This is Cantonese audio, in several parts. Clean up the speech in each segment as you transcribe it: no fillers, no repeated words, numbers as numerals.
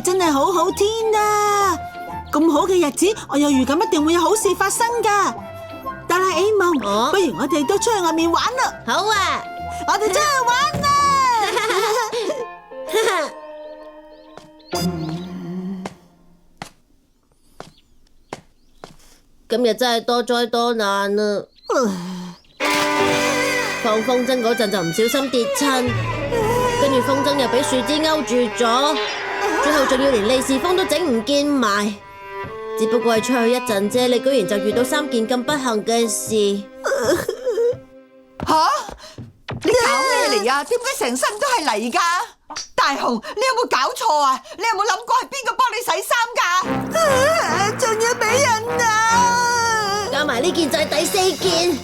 日真係好好天啊！咁好嘅日子，我有預感一定會有好事發生㗎。但係 A 夢，不如我哋都出去外面玩啦！好啊，我哋出去玩啦！今日真係多災多難啊！放風箏嗰陣就唔小心跌親，跟住風箏又俾樹枝勾住咗，最後仲要連利是封都整唔見埋。只不過係出去一陣啫，你居然就遇到3件咁不幸嘅事。吓？你搞咩嚟啊？點解成身都係泥噶？大雄，你有冇搞錯啊？你有冇諗過係邊個幫你洗衫噶？仲要俾人鬧，加埋呢件就係第4件。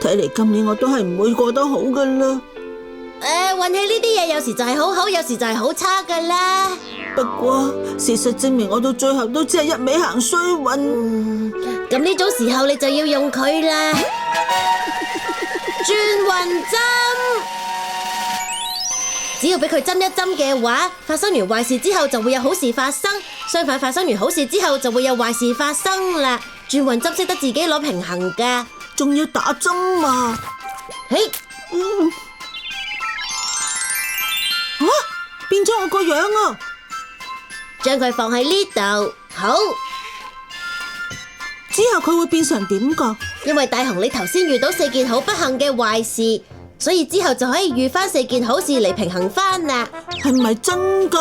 睇嚟今年我都係唔會過得好噶啦。運氣呢啲嘢有時就係好好，有時就係好差噶啦。不過事實證明，我到最後都只係一味行衰運。咁呢種時候你就要用佢啦，轉運針。只要俾佢針一針嘅話，發生完壞事之後就會有好事發生，相反發生完好事之後就會有壞事發生啦。轉運針識得自己攞平衡噶，仲要打針啊！嘿，變咗我個樣啊！將佢放喺呢度，好。之後佢會變成點噶？因為大雄你頭先遇到4件好不幸嘅壞事，所以之後就可以遇翻4件好事嚟平衡翻啦。係咪真噶？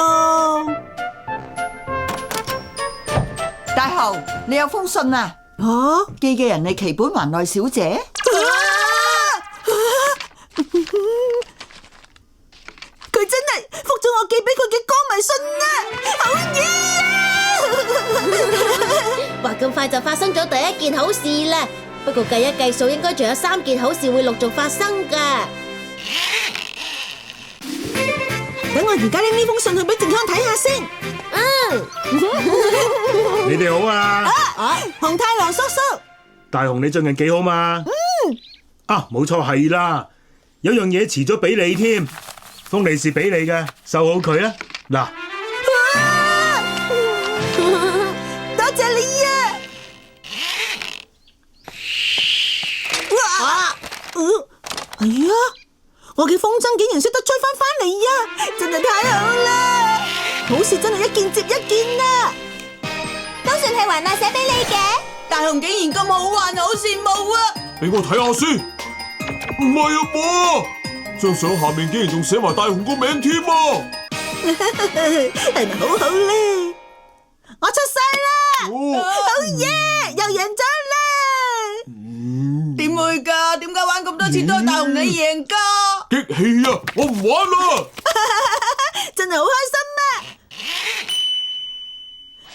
大雄，你有封信啊？寄嘅人係崎本環奈小姐。佢真係覆咗我寄俾佢嘅歌迷信啊！好嘢啊！哇，咁快就發生咗第1件好事啦！不過計一計數，應該仲有3件好事會陸續發生噶。等我而家拎呢封信去俾靜香睇下先。你哋好啊！洪太郎叔叔，大雄，你最近幾好嘛？冇錯係啦，有樣嘢遲咗俾你添，封利是俾你嘅，收好佢啦。嗱，多謝你啊！哎呀，我嘅風箏竟然識得追翻嚟啊！真係太好啦！好事真係一件接一件啊！都算係環奈寫俾你嘅。大雄竟然咁好運，好羨慕啊！俾我睇下先，唔係啊嘛，張相下面竟然仲寫埋大雄個名添啊！係咪好好咧？我出世啦！好嘢，又贏咗啦！點會噶？點解玩咁多次都係大雄你贏噶？激氣啊！我唔玩啦！真係好開心啊！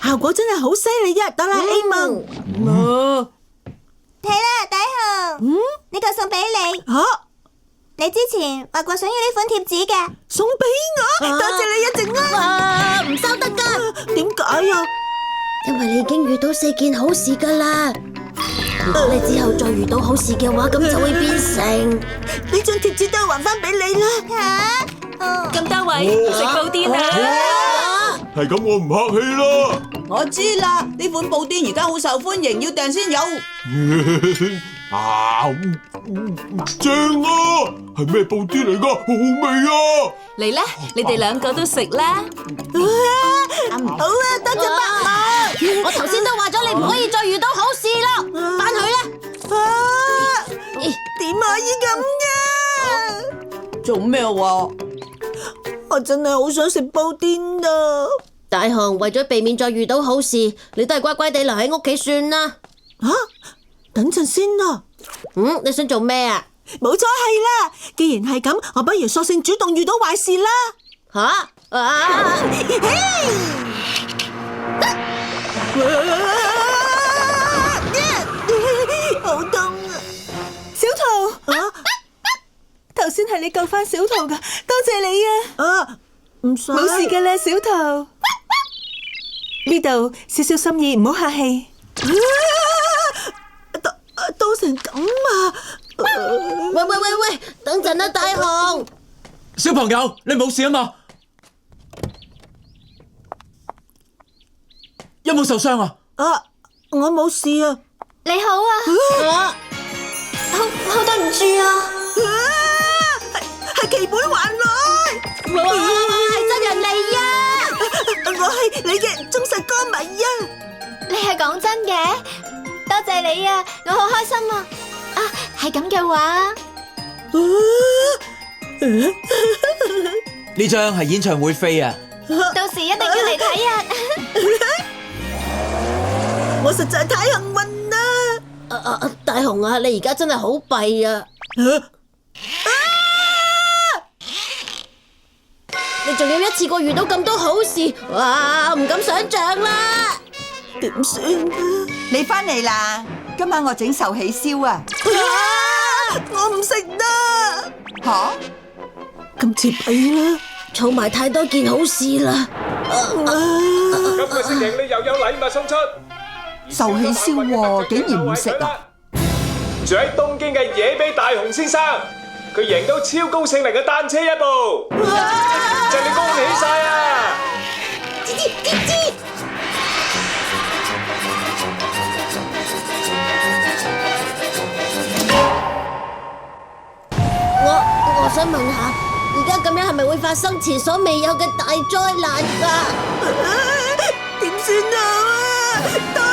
效果真係好犀利啊！得啦 A 夢，睇啦，大雄，呢個送俾你。你之前話過想要呢款貼紙嘅，送俾我，多謝你一靜啊！唔收得噶，點解啊？因為你已經遇到4件好事噶啦。如果你之後再遇到好事嘅話，咁就會變成呢張貼紙都還翻俾你啦。吓，咁多位食布甸啊！係咁，我唔客氣啦。我知啦，呢款布甸而家好受歡迎，要訂先有。正啊！係咩布甸嚟噶？好好味啊！嚟啦，你哋2個都食啦。好啊，多謝伯母。我頭先都話咗你唔可以再遇到好事咯，返去啦。點可以咁噶？做咩話？我真係好想食布甸啊！大雄，為咗避免再遇到好事，你都係乖乖地留喺屋企算啦。等陣先啦。你想做咩啊？冇錯係啦，既然係咁，我不如索性主動遇到壞事啦。好痛啊！小桃，頭先係你救翻小桃噶，多謝你啊！唔使，冇事嘅啦，小桃。呢度少少心意，唔好客氣。都成咁啊！喂，等陣啦，大雄。小朋友，你冇事啊嘛？有冇受傷啊？啊，我冇事啊。你好啊，好對唔住啊！係棋盤還來，係真人嚟呀！我係你嘅忠實歌迷啊！你係講真嘅？多謝你啊，我好開心啊！啊，係咁嘅話，呢張係演唱會飛啊！到時一定要嚟睇啊！我實在太幸運啦！大雄啊，你而家真係好弊啊！你仲要一次過遇到咁多好事，哇！唔敢想象啦！點算啊？你翻嚟啦！今晚我整壽喜燒啊！我唔食得。吓？今次弊啦，儲埋太多件好事啦！今個星期你又有禮物送出，壽喜燒喎，竟然唔食啊！住喺東京嘅野比大雄先生，佢贏到超高性能嘅單車一部，祝你恭喜晒啊！我想問下，而家咁樣係咪會發生前所未有嘅大災難㗎？點算啊？